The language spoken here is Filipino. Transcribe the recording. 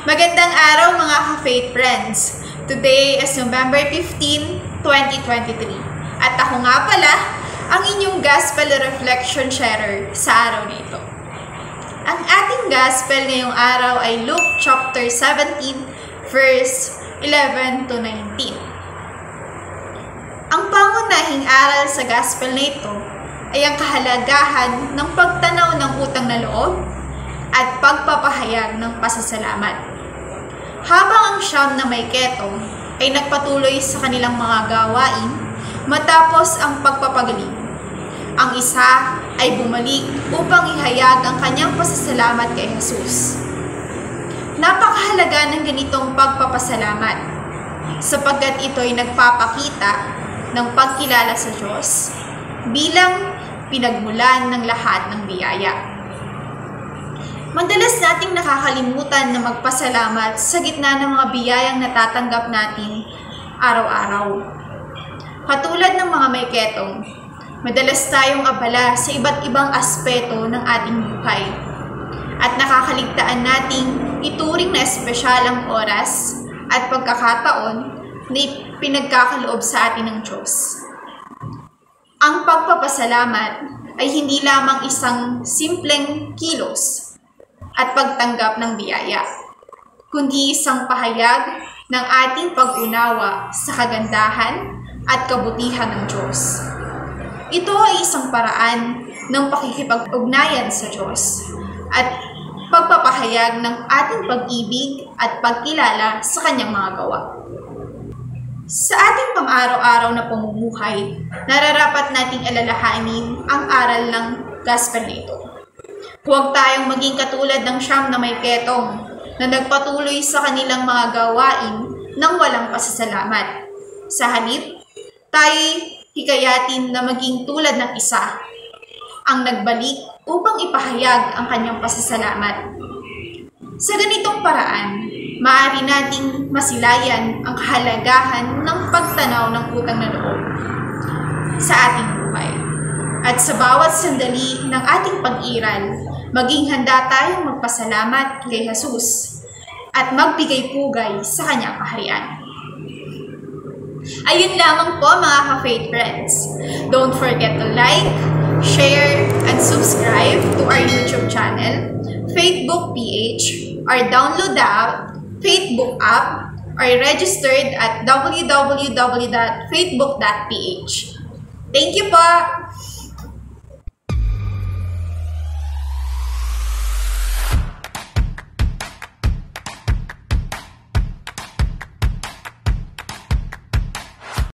Magandang araw mga ka-faith friends! Today is November 15, 2023. At ako nga pala, ang inyong Gospel Reflection Sharer sa araw na ito. Ang ating Gospel ngayong araw ay Luke chapter 17, verse 11 to 19. Ang pangunahing aral sa Gospel na ito ay ang kahalagahan ng pagtanaw ng utang na loob at pagpapahayag ng pasasalamat. Habang ang siyam na may ketong ay nagpatuloy sa kanilang mga gawain matapos ang pagpapagaling, ang isa ay bumalik upang ihayag ang kanyang pasasalamat kay Jesus. Napakahalaga ng ganitong pagpapasalamat sapagkat ito ay nagpapakita ng pagkilala sa Diyos bilang pinagmulan ng lahat ng biyaya. Madalas nating nakakalimutan na magpasalamat sa gitna ng mga biyayang natatanggap natin araw-araw. Katulad ng mga may ketong, madalas tayong abala sa iba't ibang aspeto ng ating buhay at nakakaligtaan nating ituring na espesyal ang oras at pagkakataon na pinagkakaloob sa atin ng Diyos. Ang pagpapasalamat ay hindi lamang isang simpleng kilos at pagtanggap ng biyaya, kundi isang pahayag ng ating pag-unawa sa kagandahan at kabutihan ng Diyos. Ito ay isang paraan ng pakikipag-ugnayan sa Diyos at pagpapahayag ng ating pag-ibig at pagkilala sa Kanyang mga gawa. Sa ating pang-araw-araw na pamumuhay, nararapat nating alalahanin ang aral ng gospel na ito. Huwag tayong maging katulad ng siyam na may ketong na nagpatuloy sa kanilang mga gawain nang walang pasasalamat. Sa halip, tayo hikayatin na maging tulad ng isa, ang nagbalik upang ipahayag ang kanyang pasasalamat. Sa ganitong paraan, maaari nating masilayan ang kahalagahan ng pagtanaw ng utang na loob sa ating buhay. At sa bawat sandali ng ating pag-iral, maging handa tayong magpasalamat kay Jesus at magbigay pugay sa Kanyang kaharian. Ayun lamang po mga ka-faith friends. Don't forget to like, share, and subscribe to our YouTube channel, Faithbook PH, or download the app, Faithbook app, or registered at www.faithbook.ph. Thank you po!